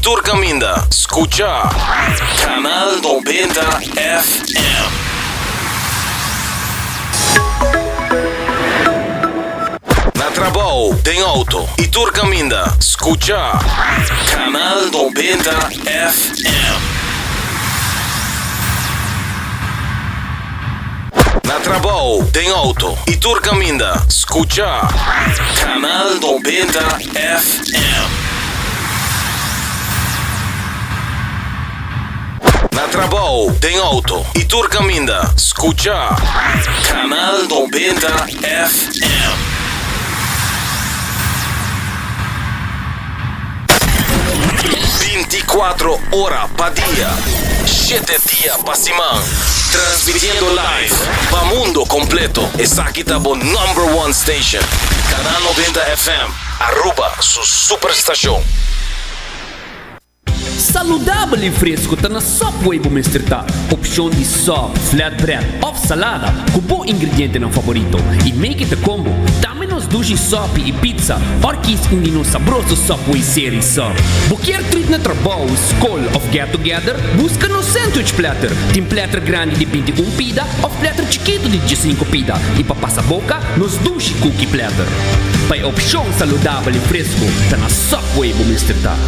Turcaminda. Escucha Canal 90 FM. Na trabalho, tem auto. Turcaminda. Escucha Canal 90 FM. Na trabalho, tem auto. Turcaminda. Escucha Canal 90 FM. Na trabalho, tem auto. Turcaminda. Escucha Canal 90 FM. 24 horas pa' día, 7 días pa' semana, transmitiendo live pa' mundo completo. Esa aquí está por #1 station, Canal 90 FM, Aruba, su superestación. Saudável e fresco tá na Subway bo mistertar. Opção de sub, flatbread ou salada com bom ingrediente no favorito. E make it a combo. Dá-me nos dushi sop e pizza. Orquis indi no sabroso Subway series sub. Buquer treat na trabalho, school of get together, busca no sandwich platter. Tem platter grande de 21 pida ou platter chiquito de 15 pida. E para passar boca, nos dushi cookie platter. Para opção saudável e fresco tá na Subway bo mistertar.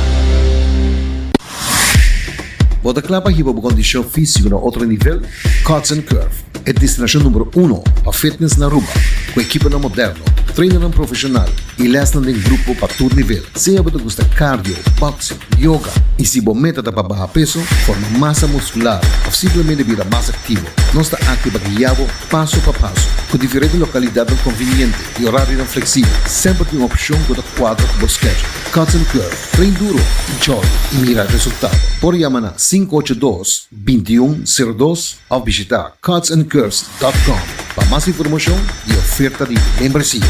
Vou declarar aqui para o condição física no outro nível, Cuts and Curve, é destinação número 1 para fitness na Aruba, com equipa no moderno, treino profissional e lesson em grupo para todo nível. Se você gosta de cardio, boxing, yoga e se você meta para baixar peso, forma massa muscular ou simplesmente vida mais ativo, nós está aqui para guiá-lo passo a passo, com diferentes localidades convenientes e horário flexível, sempre tem uma opção que quadra com o schedule. Cuts and Curve, treino duro, enjoy e mira resultado. Por chamar 582-2102 ou visitar cutsandcurves.com para mais informação e oferta de membresía.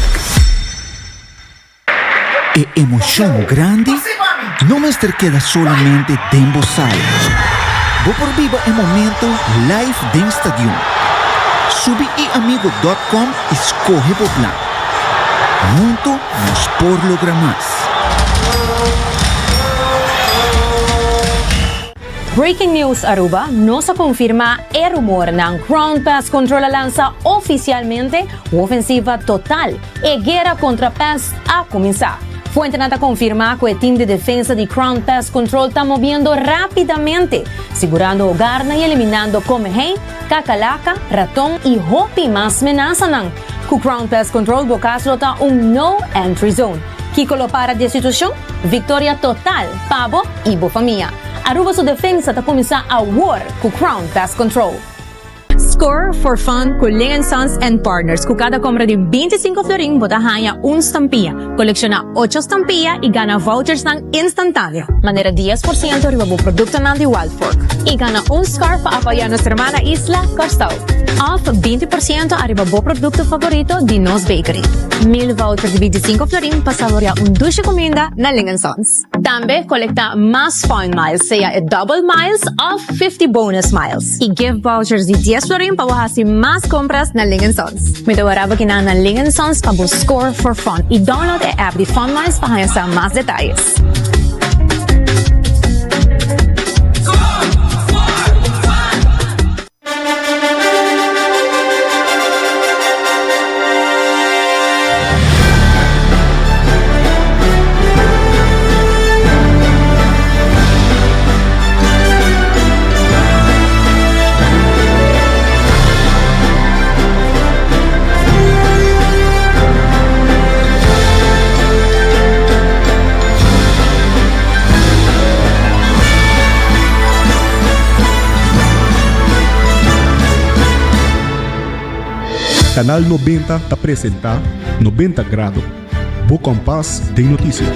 E emoção grande não me queda solamente dentro da sala. Vou por viva o momento live dentro do estádio. Subi e amigo.com escorre o plan. Muito nos por lograr mais. Breaking News Aruba nos confirma el rumor ng Ground Pest Control lanza oficialmente ofensiva total e guerra contra pest a comenzar. Fuente nata confirma que el team de defensa de Ground Pest Control está moviendo rápidamente, segurando hogar y eliminando comején, cacalaca, ratón y hopi más amenaza nang. Ku Ground Pest Control bocaslo ta no entry zone. Kikolo para de situación, victoria total, pavo y bofamia. Aruba su defensa está começar a war com Ground Pest Control. Score for fun com Ling & Sons and Partners. Com cada compra de 25 florin, bota ganha estampilla. Colecciona 8 estampillas y gana vouchers ng instantáneo. Manera 10% arriba o producto ng de Wild Fork. Y gana un scarf para apoyar nuestra hermana isla Coastal. Off 20% arriba o producto favorito de Nos Bakery. 1000 vouchers de 25 florin para saborear dulce comida na Ling & Sons. También colecta más fun miles, sea double miles o 50 bonus miles. Y give vouchers de 10 florin para bajar más compras na Ling & Sons. May tawaraba kina na Ling & Sons para score for fun. Y download the app de Fun Miles para sa más detalles. Canal 90 apresenta 90 Grados, o compás de notícia.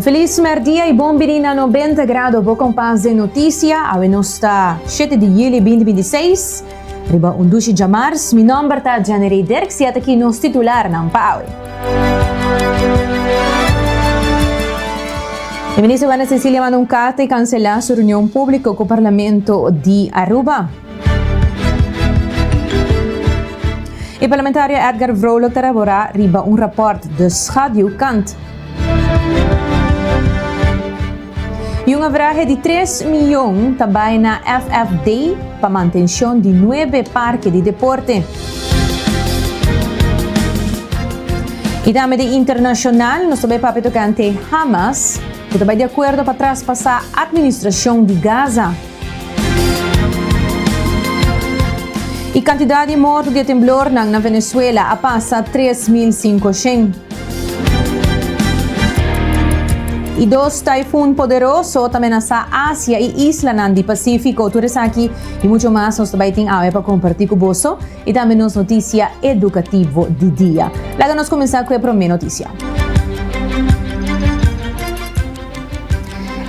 Feliz merdia e bom na 90 grado po com paz de notícia. A está 7 de julho 2026. Riba undushi Jamars, mi nombre ta Janery Derks e aqui nos titular ng PAOE. O ministro Ana Cecilia Manuncate cancela sua reunião pública com o Parlamento de Aruba. E parlamentário Edgar Vrolijk terá riba rapport de schaduwkant. E uma veragem de 3 milhões também na FFD para manutenção de 9 parques de deporte. E também de internacional, nós também para tocante Hamas, que também de acordo para traspassar a administração de Gaza. E quantidade de mortos de temblor na Venezuela a passa 3.500. E 2 taifun poderoso também nessa Ásia e Isla do Pacífico. Tudo isso aqui e muito mais nós também temos para compartilhar com você e também nos notícia educativo de dia. Logo nós começar com a primeira notícia.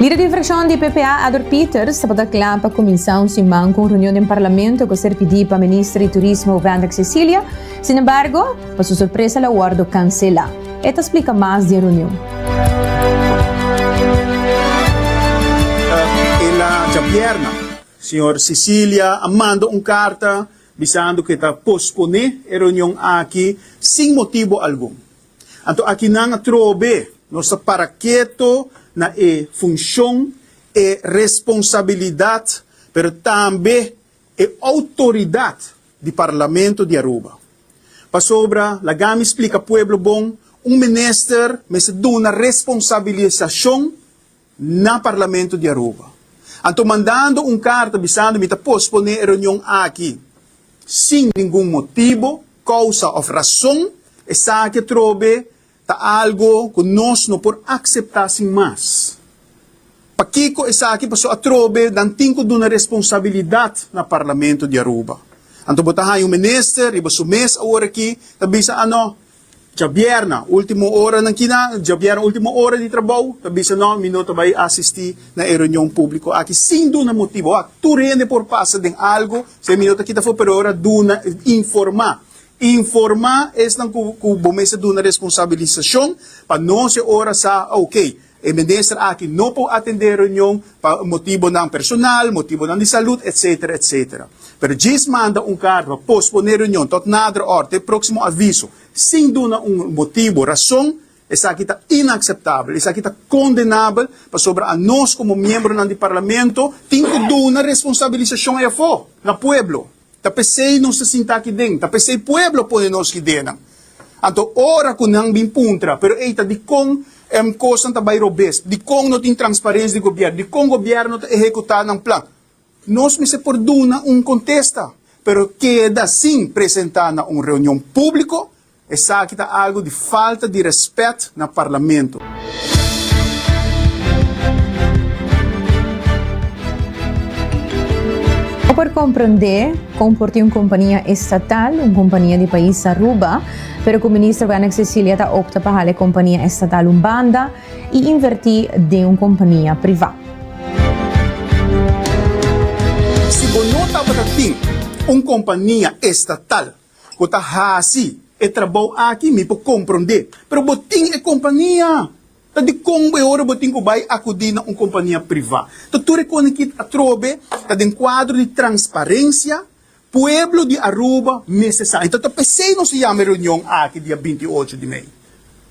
Líder de fração de PPA, Ador Peters, estava claro para começar semana com reunião no Parlamento que ser pedido para a ministra de Turismo, Ana Cecilia. Sin embargo, para sua surpresa, o acordo cancela. Esta explica mais de reunião. Vierna, senhor Cecilia, manda carta bisando que está pospone a reunião aqui sem motivo algum. Então, aqui não trobe nossa paraqueto na função e responsabilidade, pero também autoridade do Parlamento de Aruba. Para sobra, a gama explica ao pueblo bom, ministro me se dá uma responsabilização na Parlamento de Aruba. Então, mandando carta bisando me posponer a reunião aqui, sem nenhum motivo, causa ou razão, essa que trobe tá algo que nós não podemos aceitar sem mais. Pakiko essa aqui passou a trobe, dan tinko de uma responsabilidade na Parlamento de Aruba. Então, botahan yung minister, iba sumes a hora aqui, tabisa Jabierna, última hora ng Jabierna, última hora de trabalho, tabisa minuto vai assistir na reunião pública. Aqui, sem duna motivo, turene por passa de algo, se minuto kita for per hora, duna informar. Informar é que bomesa duna responsabilização, para não se hora sa, ok, o ministro aqui não pode atender a reunião, para motivo ng personal, motivo ng de saúde, etc., etc. Pero diz manda carta, posponer a reunião, tot nada hora, até próximo aviso, sem duna motivo, razão, essa aqui está inaceitável, essa aqui está condenável para sobre a nós como membro do parlamento, tem que dar responsabilização a fo, na pueblo. Tapesei não se sinta aqui dentro, tapesei pueblo pode nós aqui dentro. Então, ora com nang bimpuntra, pero eita di kong coisa tá robes, di kong não tem transparência de governo, di kong governo tá executar ng plan. Nós me se por duna contesta, pero queda sim apresentar na reunião pública. Essa aqui está algo de falta de respeito no parlamento. Por compreender, comportar uma companhia estatal, uma companhia de país Aruba, pero que o ministro Ana Cecilia está opta para a companhia estatal banda e invertir em uma companhia privada. Se você não tem uma companhia estatal, que está assim, e trabalho aqui, me pode compreender. Pero boting é companhia. Tadi kung hora boting ko vai acudir na uma companhia privada. Então, reconhece que a trobe, tadi um quadro de transparência, pueblo de Aruba, necessário. Então, pensei não se chama reunião aqui dia 28 de maio.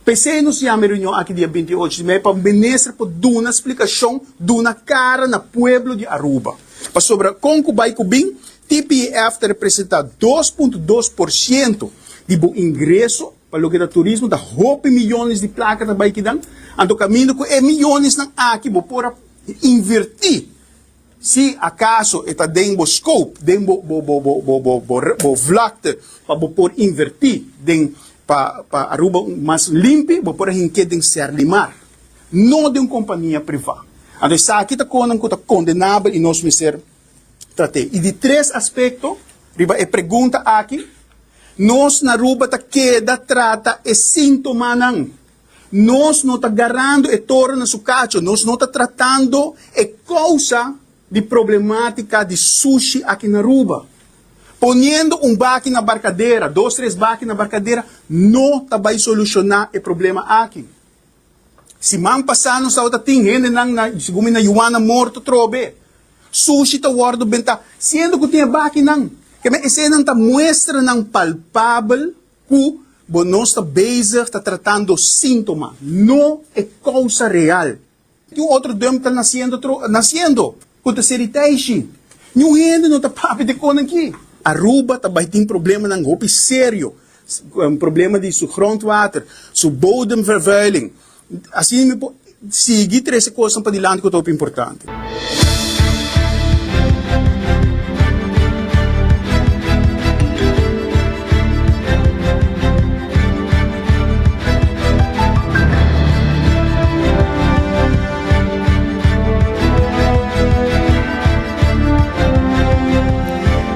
Pensei não se chama reunião aqui dia 28 de maio para o ministro por dar uma explicação, dar uma cara na pueblo de Aruba. Para sobre como vai cubim, TPF representa 2,2% de ingresso para o que é turismo, da 8 milhões de placas da Baikidan, ando caminho com milhões ng aqui, para invertir. Se acaso está dentro do scope, dentro do vlakte, para por invertir, para Aruba mais limpo, para hinquedem ser limar. Não de uma companhia privada. Então, isso aqui está condenável e nós me ser tratei. E de 3 aspectos, riba é pergunta aqui, nós na Aruba queda trata é sintoma nós não está agarrando e torna na sua cacho, nós não está tratando a causa de problemática de sushi aqui na Aruba. Ponendo baque na barcadeira, 2, 3 baques na barcadeira, não vai solucionar o problema aqui. Se man passando sa outra tingin, sigumi na yuana morto trobe. Sushi ta wardo benta, sendo que tinha baque nang. Kaya esse nang ta muestra ng palpável que nós está bezig, está tratando sintoma, não é causa real. E o outro demo está nascendo, com a seritaishi. Não ainda não está papi de conan aqui. Aruba também tem problema ng hopi sério. Problema de seu grondwater, seu bodemvervuiling. Assim, seguir três coisas para adiante que é muito importante.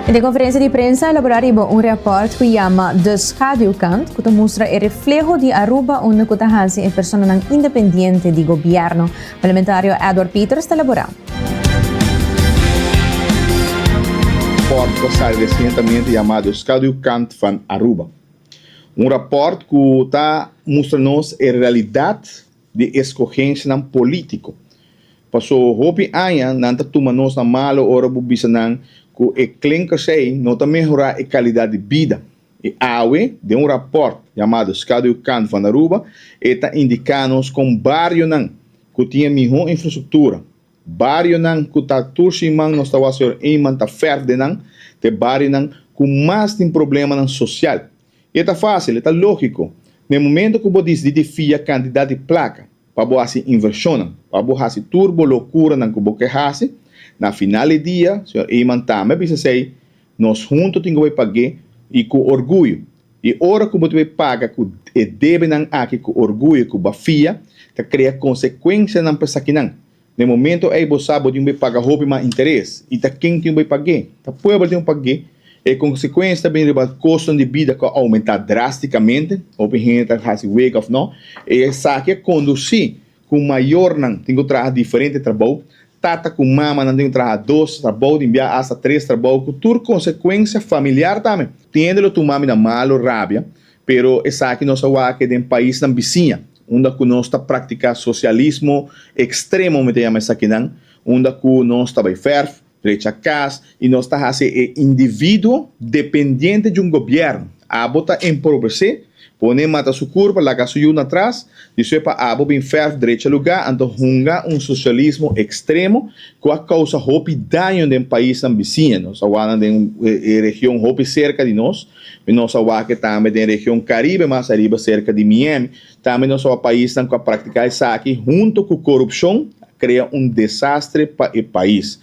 Na conferência de prensa, elaboraram um repórter que chama The Schaduwkant, que mostra o reflejo de Aruba, onde que a pessoa independente do governo. O parlamentário Edward Peters está elaborando. Rapport saiu recentemente chamado Schaduwkant van Aruba. Rapport que está mostrando-nos a realidade de escolhência não político. Passou hopi anos, não está tomando na malo hora bubisanang que clínica sei não está melhorar a qualidade de vida. E AWE, de rapport chamado Schaduwkant van Aruba, está indicando-nos com bairro que tinha melhor infraestrutura. Bairro que está turcimando nós estamos a iman tá verde de bairro com mais tem problema social. E está fácil, está lógico. No momento que você desafia a quantidade de placa, para você inversão, para você turbo loucura que você faz, na final do dia, senhor iman também precisa ser nós juntos temos que pagar e com orgulho. E hora que você paga com deve aqui com orgulho, com bafia, que cria consequência na pessoa que não. No momento aí você sabe que paga roupa mais interesse e tá quem tem que pagar, tá povo tem que pagar. E consequência também o custo de vida que aumenta drasticamente, ou gente has wake of não, e essa que conduzir com maior não tem que trabalhar diferente trabalho. Tata com mama não tem que trabalhar 2 trabalhos, enviar hasta 3 trabalhos, com tudo consequência familiar também. Tiende-lo tu mami na malo rabia, pero essa aqui não sabe que tem país na vizinha, onde que nós está praticando socialismo extremo, me chama essa aqui não, onde que nós está bem ferro, direita casa, e nós está a ser indivíduo dependente de governo. A bota empobrecer, pone mata su curva, la gasolina atrás, e sepa abo bem ferro, direita lugar, então hunga socialismo extremo que causa hopi daño no país na vizinha. Nós agora tem região hopi cerca de nós, e nós agora que também tem região Caribe, mais arriba cerca de Miami, também nós o país que praticar isso aqui, junto com corrupção, cria desastre para o país.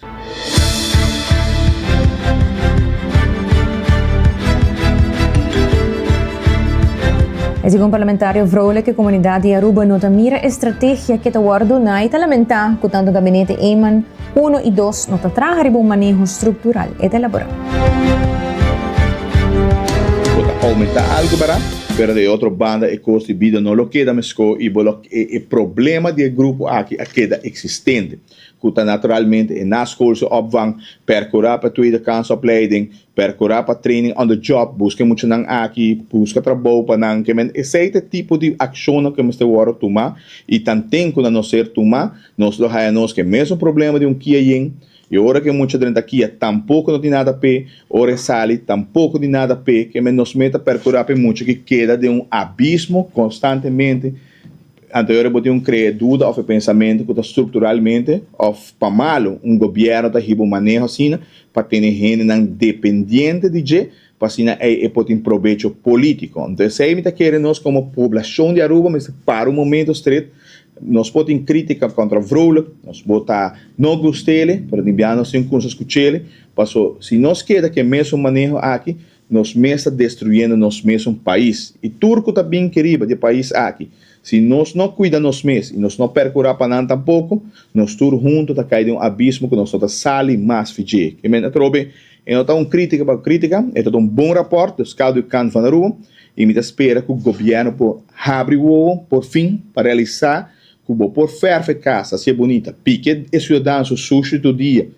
Segundo o parlamentário Vrole, que a comunidade de Aruba não mira a estratégia que está guardando e está lamentar que tanto o gabinete Eman 1 e 2 não está trazendo um manejo estrutural e elaborado. Pode aumentar algo, ¿verdad? Pero de outra banda, o custo de vida não lo queda mesco e o problema do grupo aqui queda existente. Que naturalmente na escola opvang, percurar para tweede kansopleiding, percurar para training on the job, busca muito nang aqui, busca trabalho para nang que men esse tipo de ação que nós temos que tomar e também quando nós ser tomar, nós lo hayamos que mesmo problema de kiayen e hora que muita gente aqui tampouco não tem nada a pé, hora sale tampouco tem nada a pé, que men nos meta percurar para muito que queda de abismo constantemente. Anterior eu criar dúvida ou pensamento que estruturalmente ou para malo governo está ribo manejo assim para ter gente não dependente de je para assim pode ter proveito político. Então se aí está querendo nós como população de Aruba mas para um momento estreito nós podemos crítica contra o Vrole, nós botar não gostele, para enviar nós sem coisas escutar, passou se nós queda que mesmo manejo aqui nós mesmos destruindo nós mesmos país. E Turco também queria de país aqui. Se nós não cuidamos nós mesmos e nós não percurar para nada tampouco, nós todos juntos está caindo um abismo que nós estamos sali mais fiji. E me trobe, eu não crítica para crítica, é um bom rapport dos casos do canto van rua e me espera que o governo por abrir o olho por fim para realizar que o por ferve casa se bonita, pique e cidadãos sushi do dia.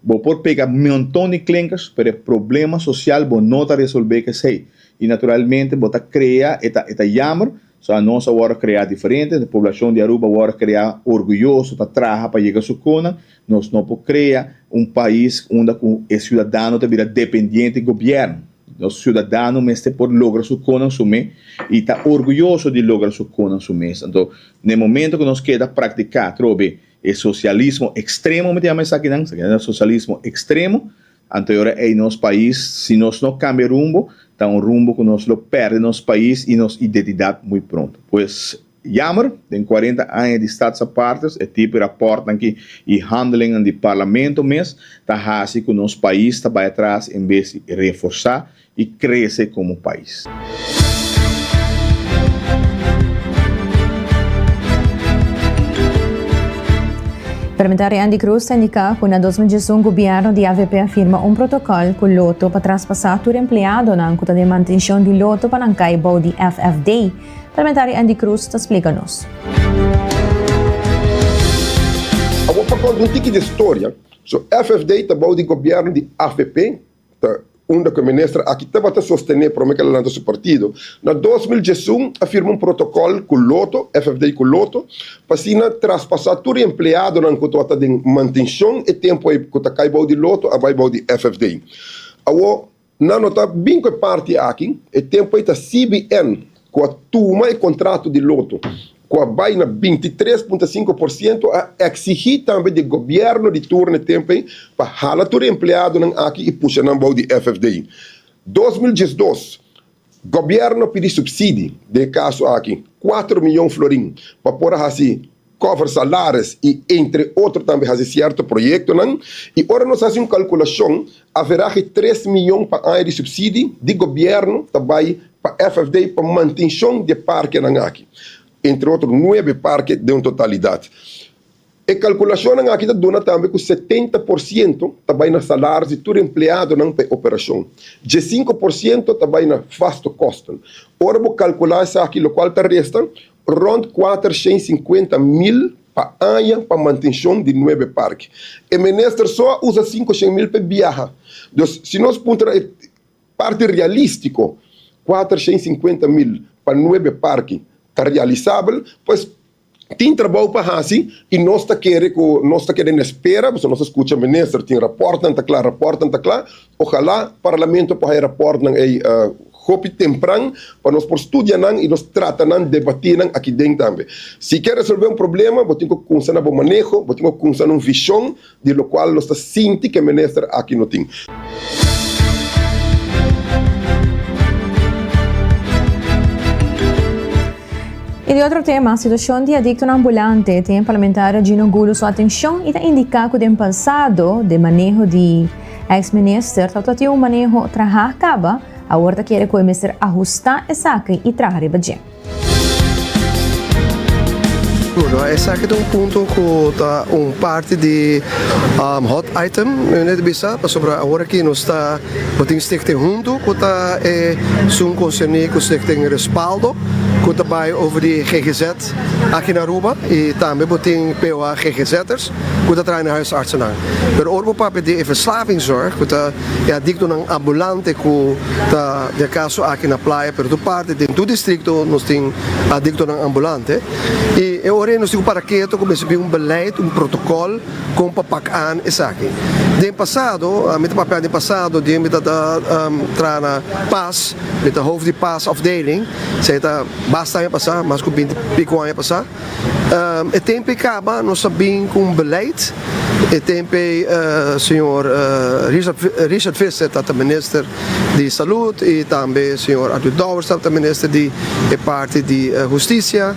Vou por pegar um montão de clientes para o problema social vou não resolver que sei. E naturalmente vou criar esta jammer, só a nossa hora criar diferente, a população de Aruba hora criar orgulhoso para trabalhar para chegar a sua cona, nós não podemos criar um país onde o cidadão está dependente do governo. O cidadão mesmo por lograr sua cona e está orgulhoso de lograr sua cona então, no momento que nós queda praticar, trobe, o socialismo extremo, me chama isso aqui, o socialismo extremo, anterior em nosso país, se nós não cambiamos rumbo, está um rumbo que nós perde nosso país e nossa identidade muito pronto. Pois, jammer, tem 40 anos de estados apartes, é tipo de rapport aqui e handling do parlamento mesmo, está assim que o nosso país está para trás em vez de reforçar e crescer como país. Parlamentar Andy Cruz indica que na 2011 o governo de AVP afirma um protocolo com o loto para traspassar todo empregado na conta de manutenção do loto para não cair de FFD. Parlamentar Andy Cruz explica-nos. Eu vou falar um pouquinho de história. So, FFD está bom de governo de AVP, onde o ministro aqui estava a sostener para que ela seu partido. Na 2011, afirma um protocolo com o Loto, FFD com o Loto, para traspassar todo empregado na conta de manutenção e tempo que está caindo de Loto a vai de FFD. Agora, não está bem com a parte aqui, e tempo está CBN, com a turma e contrato de Loto, com a vai na 23,5% a exigir também do governo de turno de tempo para halar todo empregado aqui e puxar na de FFD. 2012, governo pediu subsídio, de caso aqui, 4 milhões de florins, para pôr assim, cover salários e, entre outros, também fazer certo projeto. E agora nós fazemos uma calculação, haverá 3 milhões para ano de subsídio de governo também para FFD, para manutenção de parque aqui. Entre outros 9 parques de uma totalidade. A calculação aqui dona também que 70% também na salário de todo empregado na operação. 15% também na vasto custo. Ora, vou calcular isso aqui, o qual está resta, rond 450 mil para ano para manutenção de 9 parques. E o ministro só usa 500 mil para viajar. Então, se nós ponderarmos parte realístico, 450 mil para 9 parques, está realizável, pois tem trabalho para assim e nós está querendo espera, você nós escuta o ministro, tem rapport, está claro, ojalá o parlamento para rapport hopi temprano para nós por estudar e nós tratar debater aqui dentro também. Se quer resolver um problema, você tem que começar a manejo, você tem que começar uma visão de lo qual nós está sentindo que o ministro aqui não tem. E de outro tema, a situação de adicto ambulante tem parlamentar Gino Gulo sua atenção e indica que no passado de manejo de ex-ministro, tinha um manejo trabalhar acaba, agora quer que o ministro ajustar essa saque e trabalhar bem. Bueno, essa aqui é um ponto que está parte de hot item, né, de bisa, sobre agora que nós está, temos que ter junto, que está um conselho que tem respaldo, que também over de GGZ aqui na Aruba e também tem POA GGZ'ers, que está trabalhando na huisartsen. Maar ook op de verslavingszorg, que é adicto ng ambulante que está de caso aqui na playa, pero do parte de todo distrito nós tem adicto ng ambulante e agora nós temos para que começa a beleid, protocolo com papakaan essa aqui. De passado, met papel de passado, die met dat trana pas, met de hoofd die pasafdeling, zei dat basta passar, mas com 20 pico anos passar. E tempo acaba, nós sabemos com beleid. E tempo, senhor Richard Visser, dat de minister de Saúde, e também senhor Arthur Douwers, dat de minister de parte de Justiça.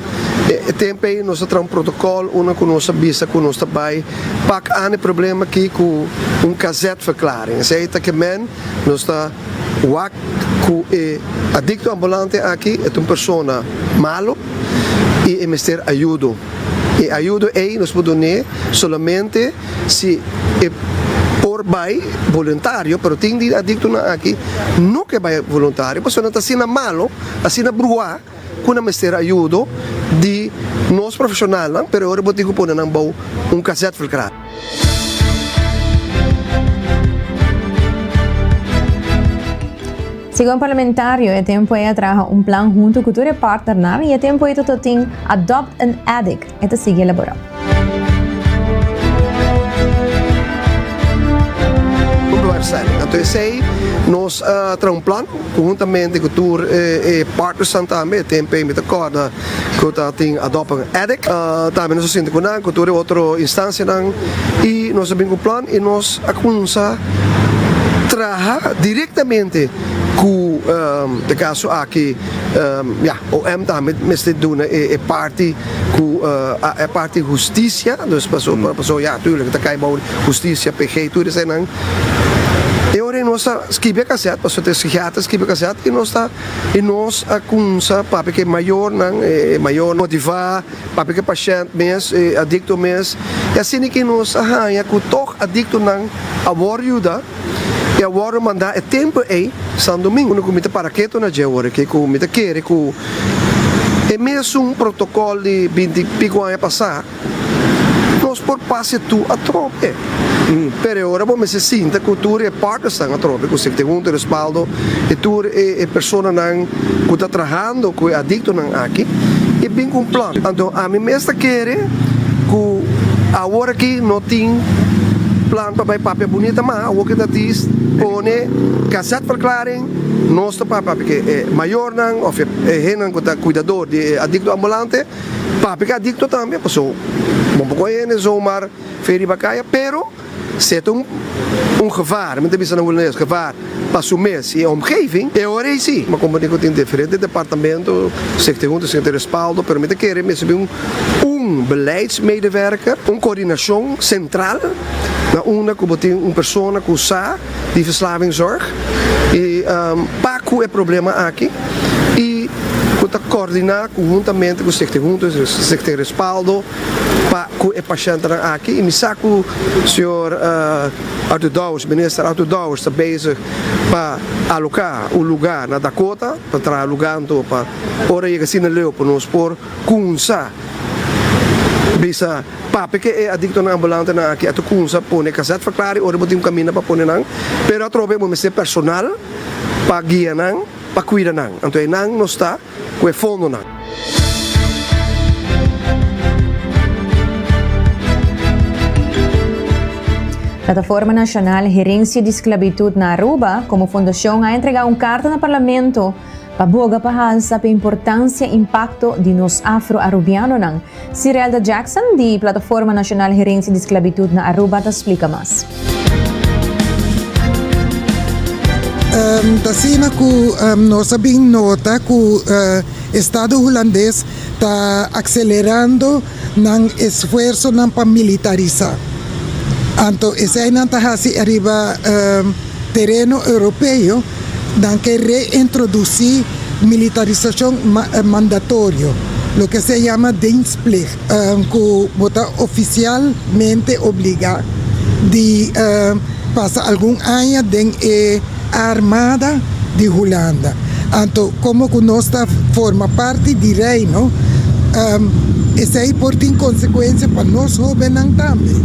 E tempo, nós temos protocolo, uma que nós sabemos que nós também pak aan het probleem aqui com cassette verklaring. Zei dat que men nós está Wak ku adicto ambulante aqui é uma pessoa malo e é mister ajudo. E ajuda aí nos podemos solamente se é por vai voluntário, pero tem de adicto na aqui não que vai voluntário, porque não está sendo malo, assim na brua, com a mister ajuda de nós profissionais, pero agora botigo pôr na bau cassete filtrado. Segundo parlamentario, é tempo de trabalhar plan junto com o partner e é tempo de tem Adopt an Addict. Esta sigue elaborado. Então, esse aí, nós temos plan, conjuntamente com o partners também, é tempo de acordo com o Adopt an Addict. Também nós sentimos com o outra instância, e nós temos um plan, e nós começamos a trabalhar diretamente com de caso aqui o M também meste doen é parte com é parte justiça dus passou ja tuurlijk dat kan je justiça PG tudo isso não e ora nós escreve cassete passou ter psiquiatra escreve cassete e nós a kunsa para que maior não maior motivar para que paciente mes adicto mes e assim que nós arranha com toch adicto não ajuda. E agora mandar é tempo aí, São Domingo, no comitê para que tu na agora que o comitê quer que é mesmo protocolo de 20 pico anos passar, nós por passe tu a trope. Pero agora vamos se sinta que tu é parte da trope, que você tem um respaldo, e tu é pessoa não que está trabalhando, que é adicto não aqui, e bem com plano. Então a mim mesmo quer que agora que não tem plan para papel bonita mas o que diz pone cassete verklaring nós para porque é maior não ou é não que cuidador de adicto ambulante papi que adicto também passou bom pouco é zomaar feri bacaia pero se um gevaar met de não wil gevaar para o mês e a omgeving é hora aí sim mas como digo tem diferente departamento segundo sem ter respaldo pero met querer mesmo beleidsmedewerker, coördinatie centraal. Na una como tem pessoa que usa de verslavingszorg e Paco é problema aqui e que coordenar conjuntamente com o sector respaldo para o paciente aqui e me saco o senhor Arthur Dawes, ministro Arthur Dawes está bezig para alocar o lugar na Dakota para estar alugando para ora ir assim na Leo para nos por kunsa bisa papi que é adicto na ambulante na aqui a tu kunsa pone cassete verklaring ora botim caminho para pone nang pero a trobe mo ser personal para guia nang para cuidar nang então é nang não está com o fundo nang. Plataforma Nacional Gerência de Esclavitud na Aruba, como fundação, ha entregado uma carta no Parlamento para boga para a importância e impacto de nos afro-arubianos. Cirelda Jackson, de Plataforma Nacional Gerência de Esclavitud na Aruba, te explica mais. Tasina que nós sabemos nota que o Estado holandês está acelerando o esforço para militarizar. Então, esse aí não está arriba terreno europeu, não quer reintroduzir militarização mandatória, o que se chama dienstplicht, que está oficialmente obrigado de passar algum ano dentro da Armada de Holanda. Então, como que nós forma parte do reino, isso aí pode ter consequências para nós jovens também.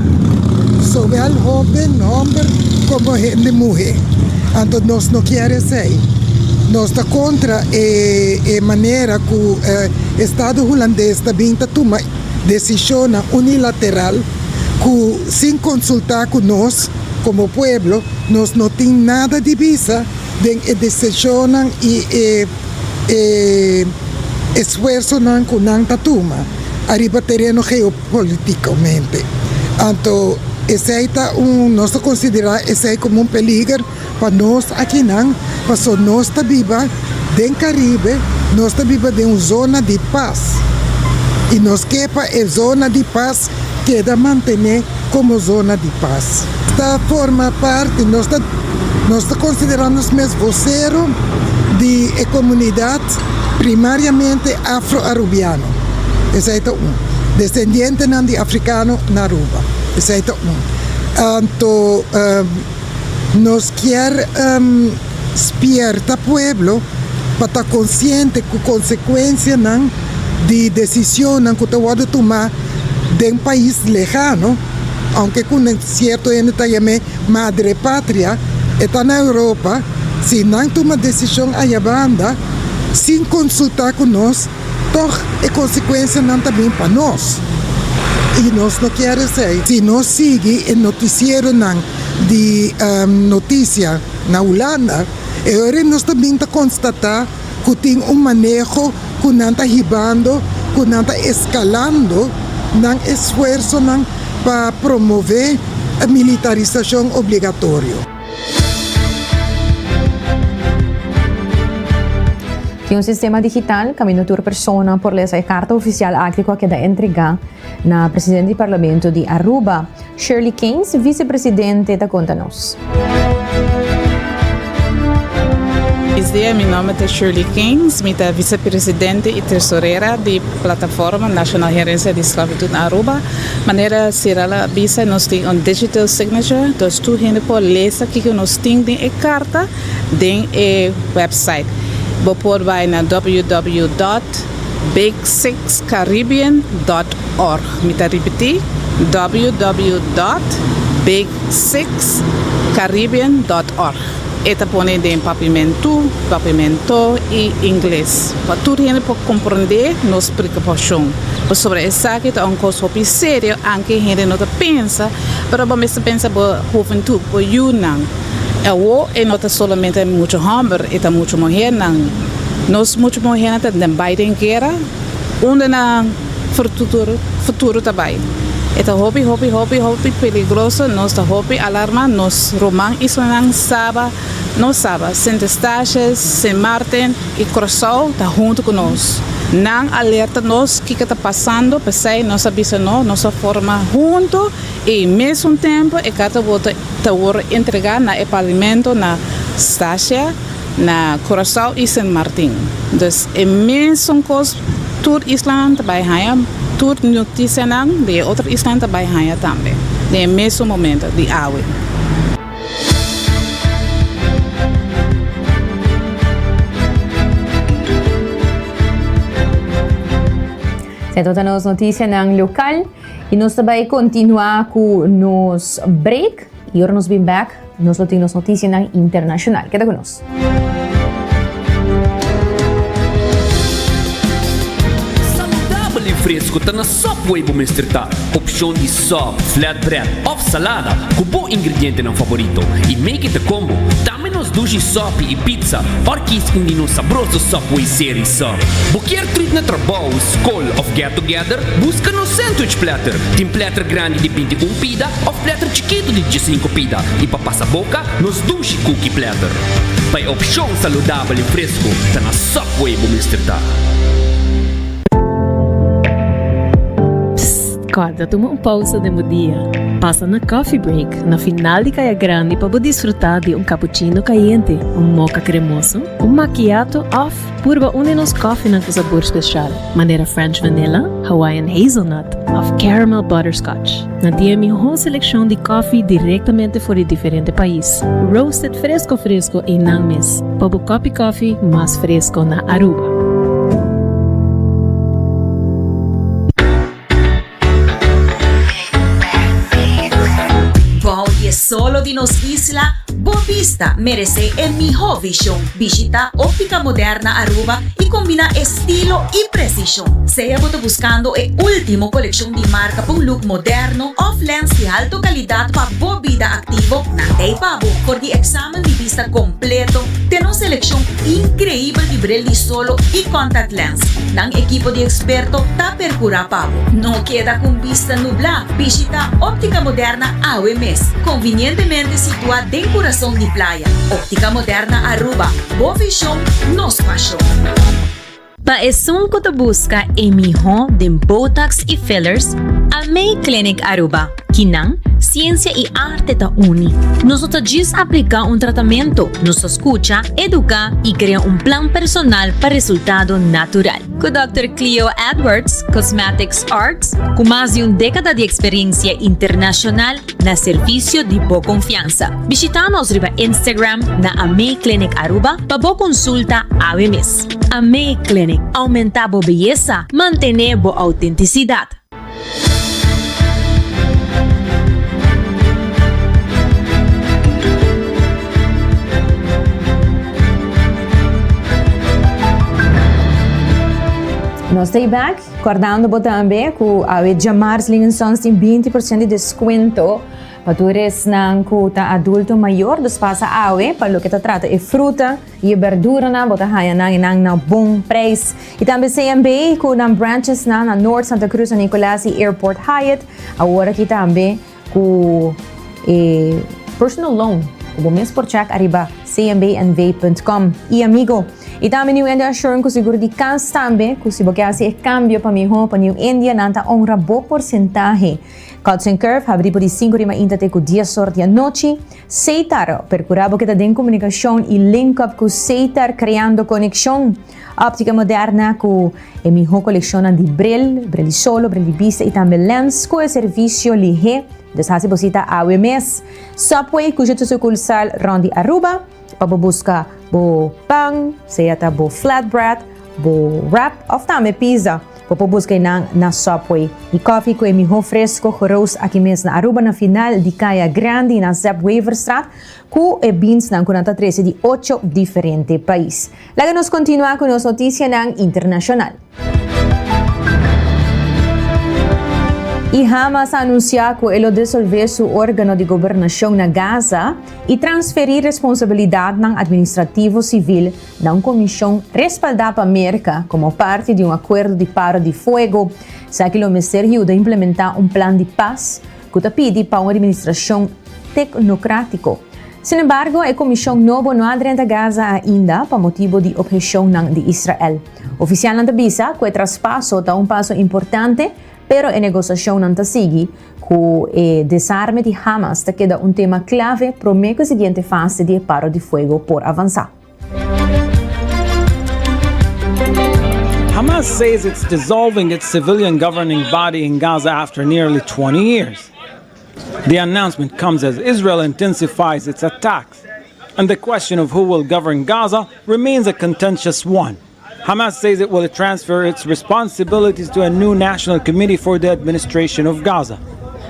Sobre o jovem, homem, como gente mulher. Então, nós não queremos isso. Nós estamos contra a maneira que o Estado holandês também toma decisão unilateral, que sem consultar com nós, como povo, nós não temos nada de visa de decisão e esforço que não toma, arriba terreno geopolíticamente. Então, esse aí nós consideramos esse aí como peligro para nós aqui não, porque nós estamos vivos dentro do Caribe, nós estamos vivos em uma zona de paz. E nós queremos a zona de paz que manter como zona de paz. Esta forma parte, nós estamos nós consideramos mesmo vocero de comunidade primariamente afro-arubiano. Esse é descendente de africano na Aruba. Esse é então, nós quer despierta pueblo para estar consciente com consequência de decisão que tu pode tomar de país lejano, aunque com certo ainda também madre pátria, está na Europa, se não toma decisão a banda, sem consultar com nós, então é consequência não também para nós. E nós não queremos ser. Se nós seguimos o noticiero de notícia na Holanda, agora nós também constatar que tem manejo que não está ribando, que não está escalando, esforço para promover a militarização obrigatória. Que um sistema digital caminho por persona por essa carta oficial agrícola que da entrega na presidente do parlamento de Aruba, Shirley Keynes, vice-presidente da Conta-nos. Bom dia, meu nome é Shirley Keynes, sou vice-presidente e tesoureira da Plataforma Nacional Gerência de Esclavitud na Aruba. Maneira será visa nós temos digital signature, então tu pode ler que nós temos a carta em website. Você pode ir na www.big6caribbean.org. Me repetir, www.big6caribbean.org. Eta põe em papimento e inglês. Para tudo gente pode compreender nossa preocupação. Sobre essa que é uma coisa muito séria, anche gente não pensa, mas vamos pensar para juventude, para Yunnan. E não é somente muito homem, é muito mulher. Nós muito mulher estamos em guerra, onde na futuro também. É hobby perigoso, nós hobby alarma, nós romã isso não sabe, sem destaques, sem Martin e Curaçao está junto com nós. Não alerta nós que está passando, pensei, nós avisa nossa forma junto e ao mesmo tempo é que está entregar na parlamento na Stácia, na Curaçao e San Martin. Então, é mesmo coisa, todo Islândia também tudo notícia de outro Islândia também também. É mesmo momento de água. Ito na notícia ng lokal. E nós também continuar com nos break. E agora nós vem back. Nós temos notícia ng internacional. Queda conosco. Saudável e fresco tá na Subway bu Mr. Ta. Opção de sub, flatbread ou salada com bom ingrediente ng favorito. E make it a combo. Dame nos sushi, sopa e pizza. Orquis kung di nos sabroso Subway series sub. Bukier treat na trabaho, school of get together, busca no sandwich platter. Tem platter grande de 21 pida ou platter chiquito de 15 pida. E papasa boca nos sushi cookie platter. Pai opção saudável e fresco tá na Subway bu Mr. Ta. Acorda, toma pausa de dia. Passa na coffee break, na final de Caia Grande para desfrutar de cappuccino caliente, mocha cremoso, macchiato off, purba nos coffee com sabor especial. Maneira French vanilla, Hawaiian hazelnut, of caramel butterscotch. Na dia melhor seleção de coffee diretamente fora de diferente país. Roasted fresco e não mes. Para o coffee mais fresco na Aruba. Solo de nos isla, Boa Vista merece el mejor visión. Visita Óptica Moderna Aruba y combina estilo y precisión. Sea buscando el último colección de marca para un look moderno, off lens de alta calidad para boa vida activo. Nandei pabo por el examen de vista completo. Tenemos selección increíble de bril solo y contact lens. Nan equipo de experto ta percura pabo. No queda con vista nubla. Visita Óptica Moderna AWMS. Convenientemente situada en corazón de playa. Óptica Moderna Aruba. Boa visión, nos pasión. Paesung ko to busca emiho din Botox y fillers a May Clinic Aruba. Kinang, ciencia y arte ta uni. Nosotros gis aplica un tratamiento, nos escucha, educa y crea un plan personal para resultado natural. Con Dr. Cleo Edwards, Cosmetics Arts, con más de una década de experiencia internacional na servicio de boa confianza. Visitanos riba Instagram na Amay Clinic Aruba para boa consulta AWMS. Amay Clinic, aumentar boa belleza, mantener boa autenticidad. Nós estamos back, acordando também que a Jamars Linsons tem 20% de desconto para todos que kuta adulto maior dos passa awe para o que trata é fruta e verdura na bota haya na bom preço e também CMB com na branches na North Santa Cruz Nicolás e Airport Hyatt agora aqui também com personal loan o mês por check arriba cmbnv.com e amigo e também New India Assurance com seguro de casa também com se você fazer cambio para mim para New India nanta honra bo porcentaje Hudson Curve abri por 5 rima intate com dia sorte a noite Seitar percurabo que tem comunicação e link up com Seitar criando conexão óptica moderna com a minha coleção de Braille solo, Braille vista e também lens com o serviço lihe deshace bosita AWMS Subway cuja sucursal Rondi Aruba para buscar bo pang, seja ta bo flatbread, bo wrap, of também pizza. Para buscar na Subway. E coffee com emiho fresco, roos aqui mesmo na Aruba na final de Caia Grande na Zeb Waverstraat com beans na 43 de 8 diferentes países. Laga nos continuar com as notícias internacional. E Hamas anunciou que ele dissolver seu órgão de governação na Gaza e transferir responsabilidade ng administrativo civil na uma comissão respaldada para a América como parte de um acordo de paro de fogo, sa que o Ministério de implementar um plano de paz que pede para uma administração tecnocrática. Sin embargo, a comissão nova não adentra Gaza ainda por motivo de objeção de Israel. Oficialmente avisa que o traspasso é um passo importante pero a negociação não está sigue com o desarme de Hamas te queda um tema clave para a seguinte fase de paro de fogo por avançar. Hamas says it's dissolving its civilian governing body in Gaza after nearly 20 years. The announcement comes as Israel intensifies its attacks, and the question of who will govern Gaza remains a contentious one. Hamas says it will transfer its responsibilities to a new national committee for the administration of Gaza.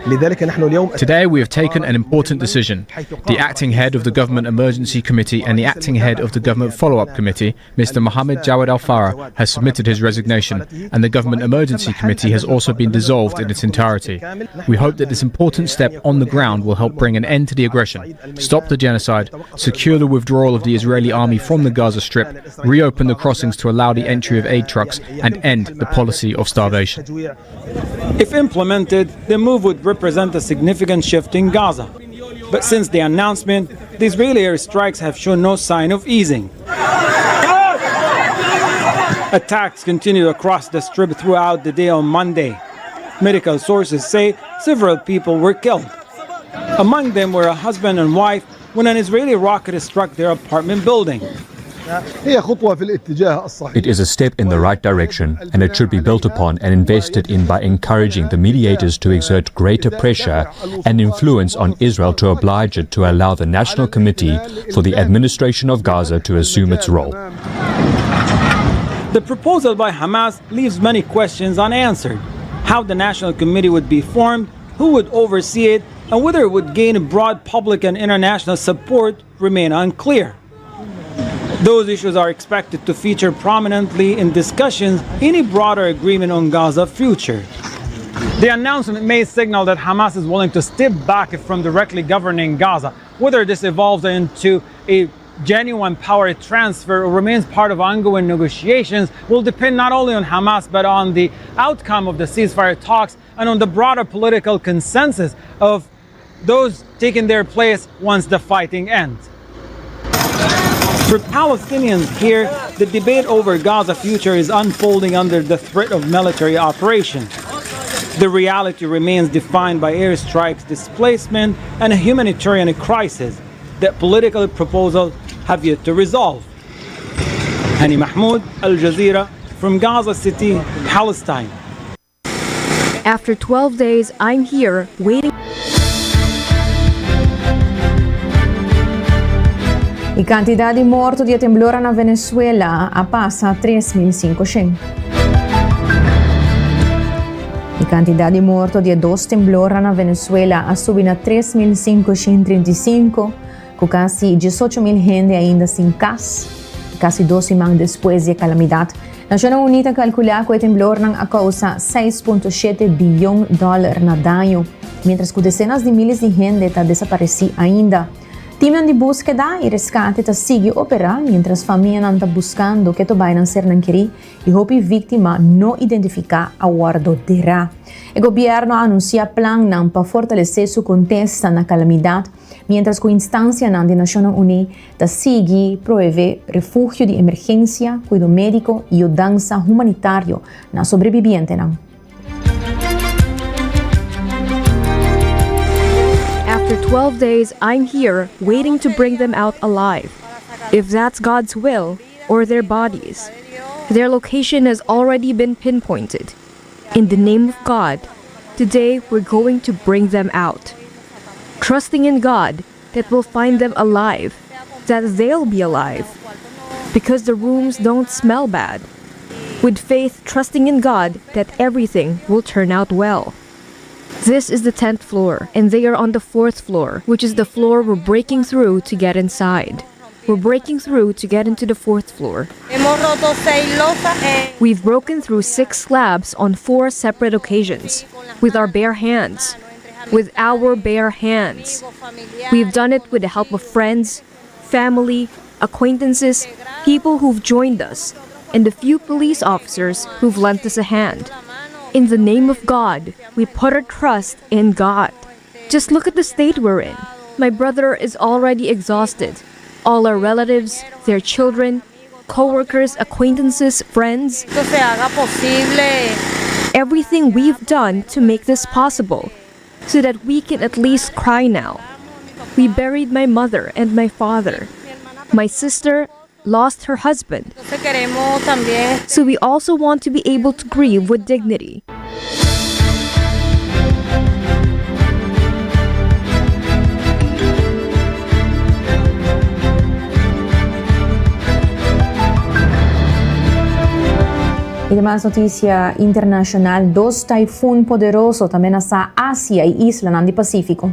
Today we have taken an important decision. The acting head of the Government Emergency Committee and the acting head of the Government Follow-up Committee, Mr. Mohammed Jawad Al-Farah, has submitted his resignation, and the Government Emergency Committee has also been dissolved in its entirety. We hope that this important step on the ground will help bring an end to the aggression, stop the genocide, secure the withdrawal of the Israeli army from the Gaza Strip, reopen the crossings to allow the entry of aid trucks, and end the policy of starvation. If implemented, the move would represent a significant shift in Gaza. But since the announcement, the Israeli airstrikes have shown no sign of easing. Attacks continued across the Strip throughout the day on Monday. Medical sources say several people were killed. Among them were a husband and wife when an Israeli rocket struck their apartment building. It is a step in the right direction, and it should be built upon and invested in by encouraging the mediators to exert greater pressure and influence on Israel to oblige it to allow the National Committee for the Administration of Gaza to assume its role. The proposal by Hamas leaves many questions unanswered. How the National Committee would be formed, who would oversee it, and whether it would gain broad public and international support remain unclear. Those issues are expected to feature prominently in discussions in a broader agreement on Gaza's future. The announcement may signal that Hamas is willing to step back from directly governing Gaza. Whether this evolves into a genuine power transfer or remains part of ongoing negotiations will depend not only on Hamas but on the outcome of the ceasefire talks and on the broader political consensus of those taking their place once the fighting ends. For Palestinians here, the debate over Gaza's future is unfolding under the threat of military operation. The reality remains defined by airstrikes, displacement, and a humanitarian crisis that political proposals have yet to resolve. Hani Mahmoud, Al Jazeera, from Gaza City, Palestine. After 12 days, I'm here waiting. I cantidad de mortos de temblor na Venezuela a passa 3.500. I cantidad de mortos de dos temblor na Venezuela a subir a 3.535, com quase 18.000 gente ainda sem casa, quase 12 semanas depois da calamidade. Nações Unidas calcula que o temblor não causa $6.7 bilhão na dano, mientras que dezenas de milhares de gente está desaparecida ainda. Time de búsqueda e resgate está sigue operar, mientras família não está buscando que vai ser naquele e hope vítima não identificar a guardo derá. O governo anuncia plano para fortalecer sua contesta na calamidade, mientras que a instância da Nações Unidas está sigue prover refúgio de emergência, cuidado médico e ajuda humanitária na sobrevivente. After 12 days, I'm here waiting to bring them out alive. If that's God's will, or their bodies. Their location has already been pinpointed. In the name of God, today we're going to bring them out. Trusting in God that we'll find them alive, that they'll be alive, because the rooms don't smell bad. With faith, trusting in God that everything will turn out well. This is the 10th floor, and they are on the 4th floor, which is the floor we're breaking through to get inside. We're breaking through to get into the 4th floor. We've broken through 6 slabs on 4 separate occasions, with our bare hands. With our bare hands. We've done it with the help of friends, family, acquaintances, people who've joined us, and a few police officers who've lent us a hand. In the name of God, we put our trust in God. Just look at the state we're in. My brother is already exhausted. All our relatives, their children, co-workers, acquaintances, friends. Everything we've done to make this possible, so that we can at least cry now. We buried my mother and my father. My sister lost her husband. So we also want to be able to grieve with dignity. Y demás noticia internacional, 2 taifún poderosos también hasta Asia y isla del Pacífico.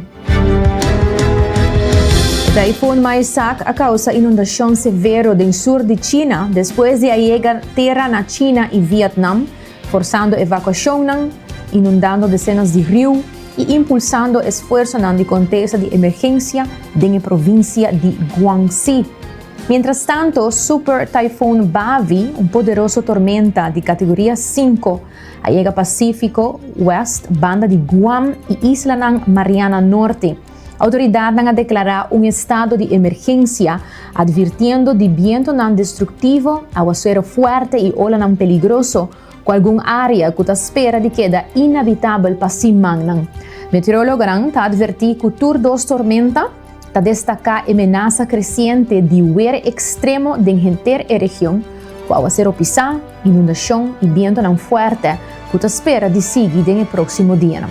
El taifún Maisak a causa inundación severo del sur de China después de llegar tierra na China y Vietnam, forzando evacuación, inundando decenas de ríos y impulsando esfuerzos de contexto de emergencia en la provincia de Guangxi. Mientras tanto, Super Typhoon Bavi, un poderoso tormenta de categoría 5, llega Pacífico West, banda de Guam y Isla Mariana Norte. Autoridades han declarado un estado de emergencia, advirtiendo de viento destructivo, aguacero fuerte y ola peligroso, con algún área que espera de queda inhabitable para Simang. Meteorólogos han advertido que tur 2 tormenta destaca amenaza creciente de huir extremo de entera región, con aguacero pisado, inundación y viento tan fuerte que se espera de seguir en el próximo día.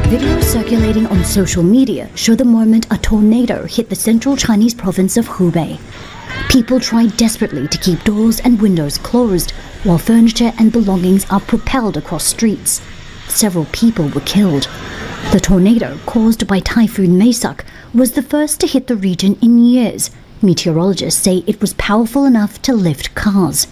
Videos circulating on social media show the moment a tornado hit the central Chinese province of Hubei. People tried desperately to keep doors and windows closed, while furniture and belongings are propelled across streets. Several people were killed. The tornado, caused by Typhoon Maisak, was the first to hit the region in years. Meteorologists say it was powerful enough to lift cars.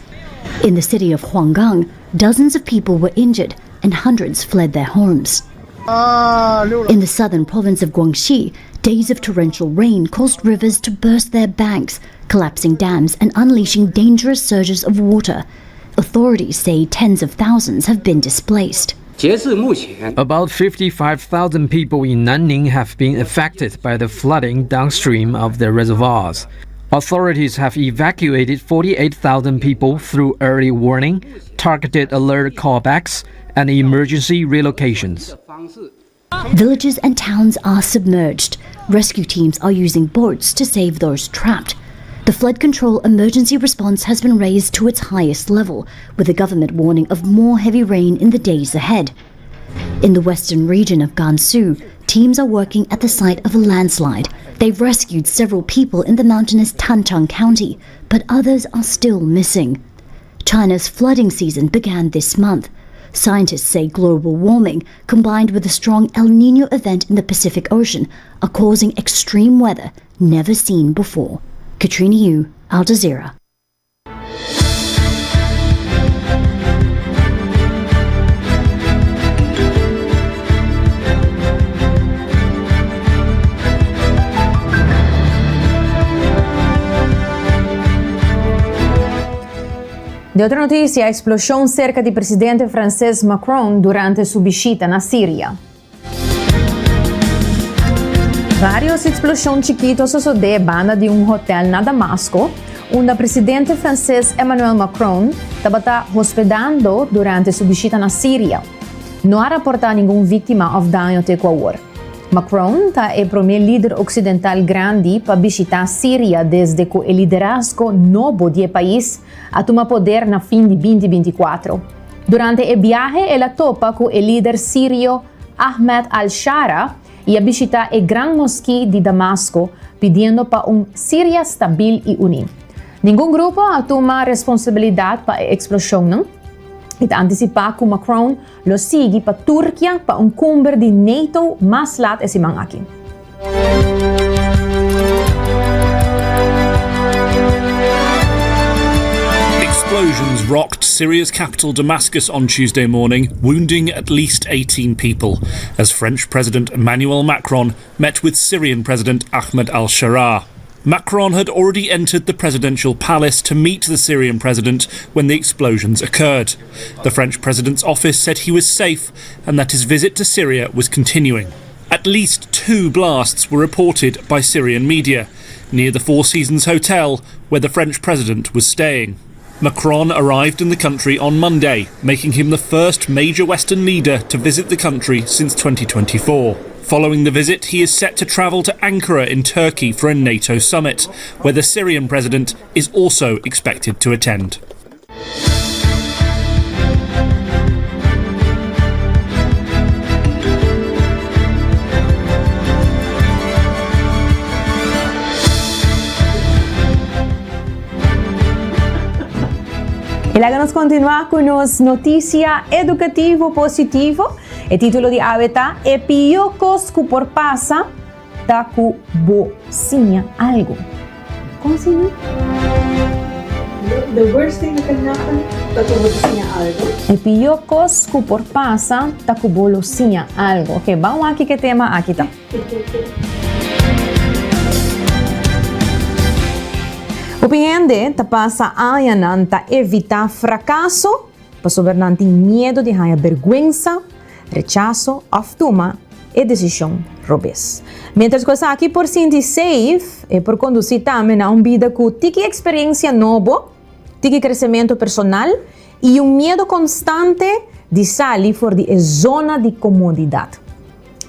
In the city of Huanggang, dozens of people were injured and hundreds fled their homes. In the southern province of Guangxi, days of torrential rain caused rivers to burst their banks, collapsing dams and unleashing dangerous surges of water. Authorities say tens of thousands have been displaced. About 55,000 people in Nanning have been affected by the flooding downstream of the reservoirs. Authorities have evacuated 48,000 people through early warning, targeted alert callbacks, and emergency relocations. Villages and towns are submerged. Rescue teams are using boats to save those trapped. The flood control emergency response has been raised to its highest level, with the government warning of more heavy rain in the days ahead. In the western region of Gansu, teams are working at the site of a landslide. They've rescued several people in the mountainous Tanchang County, but others are still missing. China's flooding season began this month. Scientists say global warming, combined with a strong El Niño event in the Pacific Ocean, are causing extreme weather never seen before. Katrina Yu, Al Jazeera. De otra noticia, explosión cerca del presidente francés Macron durante su visita a Siria. Varios explosiones chiquitos sucedieron de un hotel en Damasco, onde el presidente francés Emmanuel Macron estaba hospedando durante su visita a Siria. No ha reportado ninguna víctima o daño de Ecuador. Macron es el primer líder occidental grande para visitar Siria desde que el liderazgo nuevo del país toma poder en fin de 2024. Durante el viaje, él topa con el líder sirio Ahmed al-Shara y visita el gran mosquí de Damasco pidiendo para un Siria stabil y unida. Ningún grupo toma responsabilidad para la explosión, ¿no? Y anticipa que Macron lo sigue para Turquía para un cumbre de NATO más lat ese man aquí. Explosions rocked Syria's capital Damascus on Tuesday morning, wounding at least 18 people, as French President Emmanuel Macron met with Syrian President Ahmed al-Shara. Macron had already entered the presidential palace to meet the Syrian president when the explosions occurred. The French president's office said he was safe and that his visit to Syria was continuing. At least 2 blasts were reported by Syrian media, near the Four Seasons Hotel where the French president was staying. Macron arrived in the country on Monday, making him the first major Western leader to visit the country since 2024. Following the visit, he is set to travel to Ankara in Turkey for a NATO summit, where the Syrian president is also expected to attend. Y luego nos continúa con nos noticia educativo positivo. El título de Aveta, Epiocos que por pasa, taku bocinha algo. ¿Cómo se llama? The worst thing that can happen, taku bocinha algo. Epiocos que por pasa, taku bocinha algo. Ok, vamos aqui que tema aqui tá. O pinhende ta passa ayanan ta evitar fracasso, para sobrenanti medo de haya vergüenza, rechazo, aftuma e decisão robes. Mientras que aqui por sentir safe e por conduzir também a vida com tique experiência nova, tique crescimento personal e medo constante de sair fora de zona de comodidade.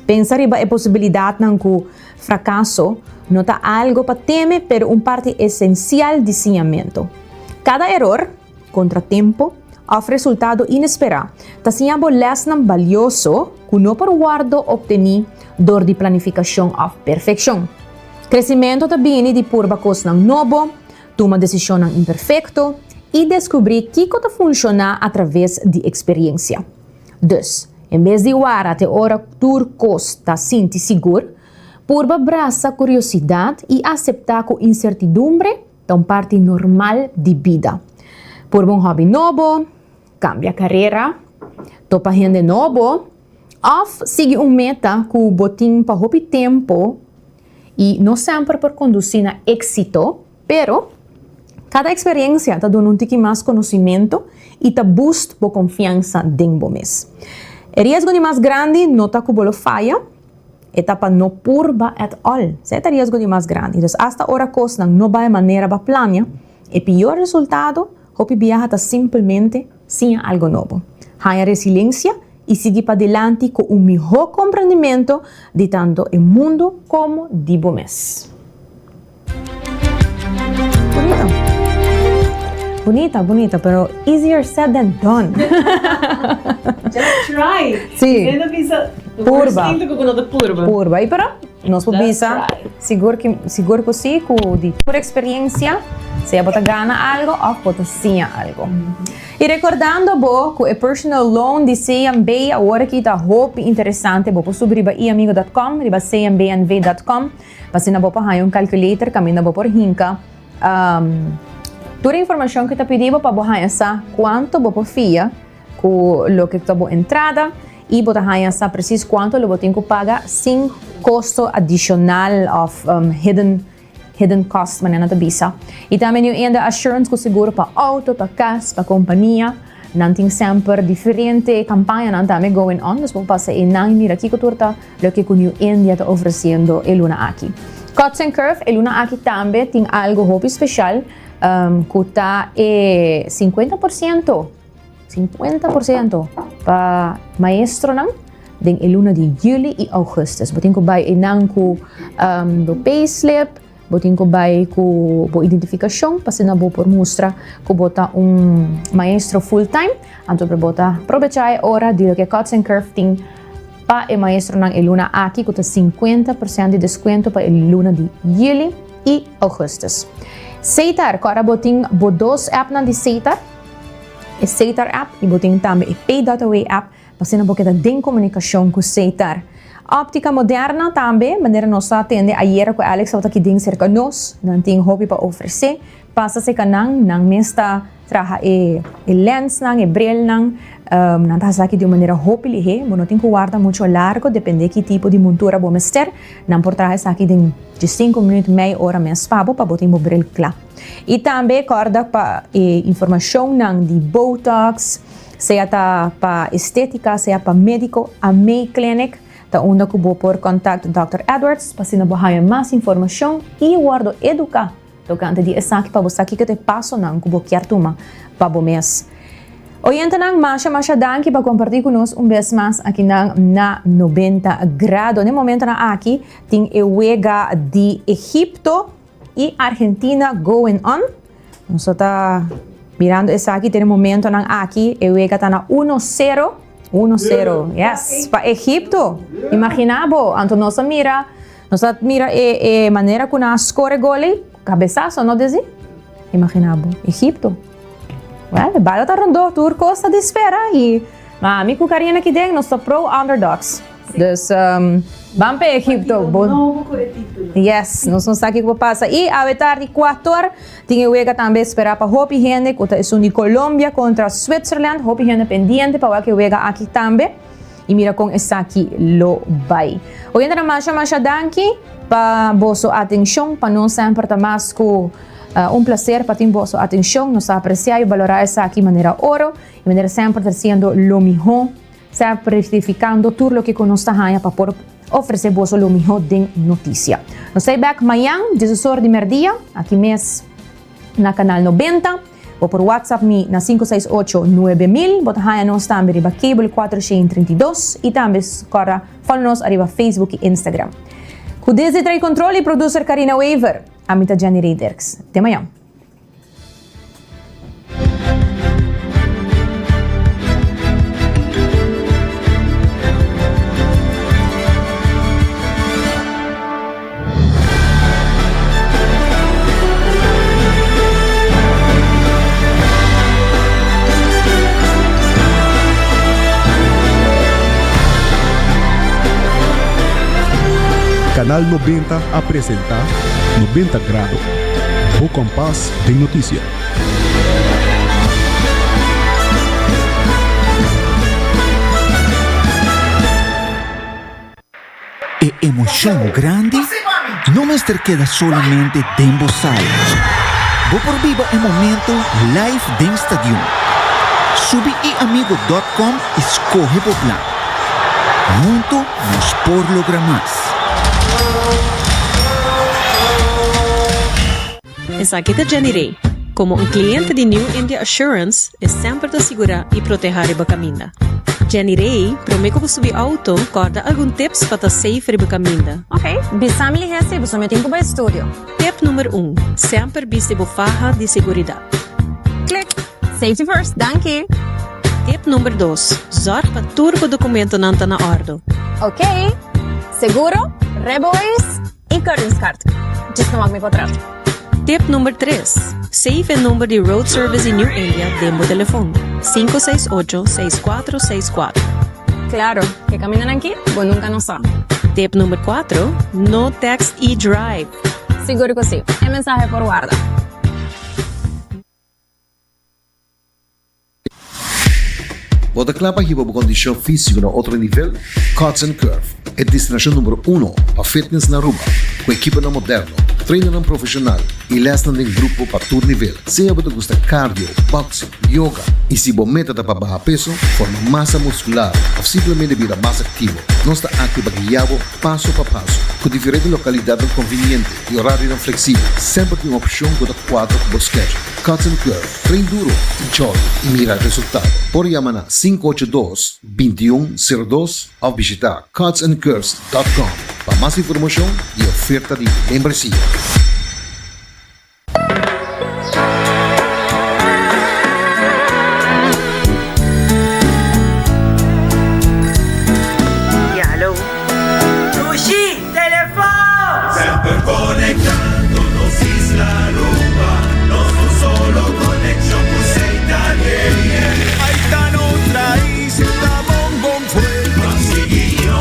Pensar riba a possibilidade não que fracasso não está algo para temer, pero parte essencial de ensinamento. Cada erro, contratempo, offre resultado inesperado. Está sendo lesson valioso que não por guardo obtenir dor de planificação of perfeição. Crescimento também de purba coisa novo, toma decisão imperfeito e descobrir que está funciona através de experiência. Dus, em vez de guardar até hora tur costa sinti seguro, purba abraça curiosidade e aceitar com incertidumbre é parte normal de vida. Purba hobby novo, cambia carreira, topa gente novo, ou sigue meta que botim para hobby tempo e não sempre por conduzir a êxito, pero cada experiência está dando tique mais conhecimento e está boost por confiança dentro mesmo. El riesgo de más grande no está como lo falla, etapa no purba at all. Ese es el riesgo de más grande. Entonces, hasta ahora cosas no va de manera va plania. El peor resultado, hopi viaja está simplemente sin algo nuevo. Haya resiliencia y sigue para adelante con un mejor comprendimiento de tanto el mundo como de mes. Bonita, pero easier said than done. Just try. Sí. Ainda visa Purba. purba. Purba. E para nós Just visa try. seguro que sim, com de pura experiência, se bota gana algo ou bota sim algo. E recordando bo que o personal loan de CMB agora que está hope interessante, bo subir riba iamigo.com, riba cmbnv.com, pasina bo pa um calculator, caminha bo por hinka. Toda a informação que está pedindo para você saber quanto você fia com o que está entrada e você saber preciso quanto você tem que pagar sem custo adicional of hidden cost, maneira de visa. E também eu ainda assurance com seguro para auto, para casa, para companhia. Não tem sempre diferente campanha não também going on. Nós vamos passar em não mira aqui que torta o que o New India está oferecendo e Luna aqui. Cuts and Curve, e Luna aqui também tem algo muito especial. Que está 50% para maestro não den el luna de julho e augustus. Botin ko bay enang ko do payslip, botin ko bay ko bo identificação, pasina bo por mostra ko bota maestro full time, anto per bota aprovechar hora de lo que Cuts and Curve ting pa e maestro ng el luna aqui ko ta 50% de desconto pa el luna de julho e augustus. Seitar, agora botin bo dos app na de Seitar. E Seitar app e botin também e Pay.away app, pasina bo kita din comunicação com Seitar. Óptica moderna também, maneira nossa atende ayer com Alex auto aqui din cerca nos, não tem hobby para oferecer. Passa se kanang nang mesta traha e lens nang e bril nang não tá aqui de maneira hobby lihe, mo não tem que guarda muito largo, depende que tipo de montura bo mester, não por traha aqui de 5 minutos, meia hora mes pabo para botar o bril claro. E também corda para informação nang de Botox, seja para estética, seja para médico, a May Clinic, tá onde que vou por contato Dr. Edwards, para se não borrar mais informação e guardo educar tocante de essa aqui para você aqui que te passo nang que vou querer tomar para o mês. Oyente nang masha danke para compartilhar conosco vez mais aqui na 90 graus. No momento na aqui tem a wega de Egipto e Argentina going on. Nós está mirando essa aqui, tem um momento na aqui, a wega está na 1-0. 1-0, yes, para Egipto. Imaginabo, anto nós mira a maneira que nós score gole, cabeçaço, não dizer? Imaginabo, Egipto. Well, bala tá rondou, turco está de espera e mami com carinha aqui dentro, nós somos pro underdogs. Dus, vamos para Egipto. Yes, nós não sabemos o que passa. E a tarde 4 tinha o também esperar para Hopi Gente, que é de Colômbia contra Switzerland. Hopi Gente pendiente para que o aqui também. E mira com essa aqui lo vai. Hoje ainda mais danke para vossa atenção, para não sempre estar mais com prazer para ter vossa atenção, nos apreciar e valorar essa aqui de maneira ouro, de maneira sempre trazendo lo melhor, sempre verificando tudo o que conosco está para poder oferecer vosso lo melhor de notícia. Nos vemos back amanhã, 16 de meio-dia, aqui mesmo na canal 90, ou por WhatsApp me na 568-9000, bota nós também riba cable 432 e também follow-nos arriba Facebook e Instagram. Com desde Trai Control e producer Karina Weaver, a mita Jenny Raderks. Até amanhã. Canal 90 apresenta 90 graus, o compás de notícia. E emoção grande não me queda solamente dentro sala. Vou por viva o momento live dentro estádio. Subi iamigo.com, escorre o plan. junto nos por lograr más. Es aquí de Jenny Ray. Como un cliente de New India Assurance, es sempre de segurar e proteger a caminda. Jenny Ray, promete que subir auto, corda algum tips para safe a caminda. Ok, bisami lihesi, busome tempo para estudio. Tip número 1. Sempre viste faja de seguridade. Click. Safety first, danke. Tip número 2. Zorg para turbo documento não tá na ordem. Ok. Seguro, rebois e cartões. Just não me contrato. Tip número 3. Save o número de Road Service em New India dentro do telefone. 568-6464. Claro, que caminan aqui, bom nunca não sabe. Tip número 4. No text e drive. Seguro que sim. É mensagem por guarda. Bota clapa hiba bu condição física na outro nível, Cuts and Curve é destinação número 1 para fitness na Aruba, com equipa na moderno, treino profissional e lesson em grupo para todo nível. Se você gosta cardio, boxing, yoga e se você meta para baixar peso, forma massa muscular ou simplesmente vida mais ativo, nós está aqui para guiar passo a passo, com diferentes localidades convenientes e horário flexível. Sempre tem uma opção com a quadro para o schedule. Cuts and Curve, treino duro, enjoy e mira resultado. Por chamar 582-2102 ou visitar cutsandcurves.com para mais informação e oferta de membresia. Sushi, teléfono. Sempre conectándonos Isla Aruba. No solo conexión con Seitanería. Ahí está nuestra isla bombón fue. Conseguido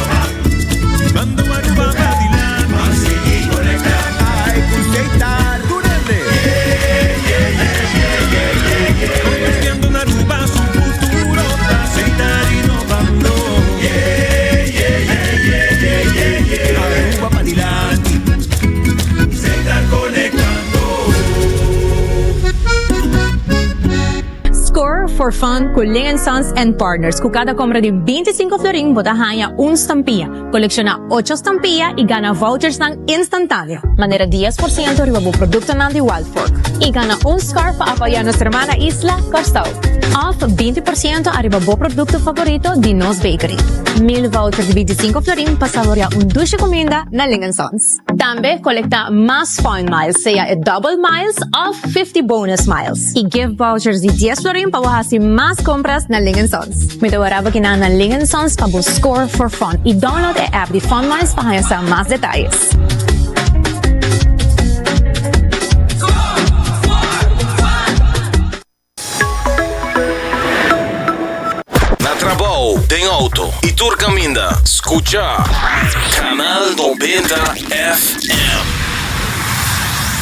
mando Aruba Badilán. Conseguí conectar. Ay, con Seitar Durande. Convirtiendo en Aruba su futuro. Seitar innovando. Aruba Badilán. Seitar conectando. Score for fun con Ling & Sons and Partners. Con cada compra de 25 florín, botahanha un stampilla. Colecciona 8 stampilla y gana vouchers ng instantáneo. Manera 10% arriba bu producto ng de Wild Fork. Y gana un scarf para apoyar nuestra hermana isla, Costau. Off 20% arriba bu producto favorito de Nos Bakery. 1000 vouchers de 25 florín para saborear un dulce comida na Ling & Sons. Tambe colecta más fun miles, sea double miles of 50 bonus miles. Y give vouchers de 10 florín para wahasi más compras na Ling & Sons. May tawaraba kina na Ling & Sons para bu score for fun. I download the app de Fun Miles para sa más detalles. Na Trabou tem auto e Turcaminda. Escucha Canal 90 FM.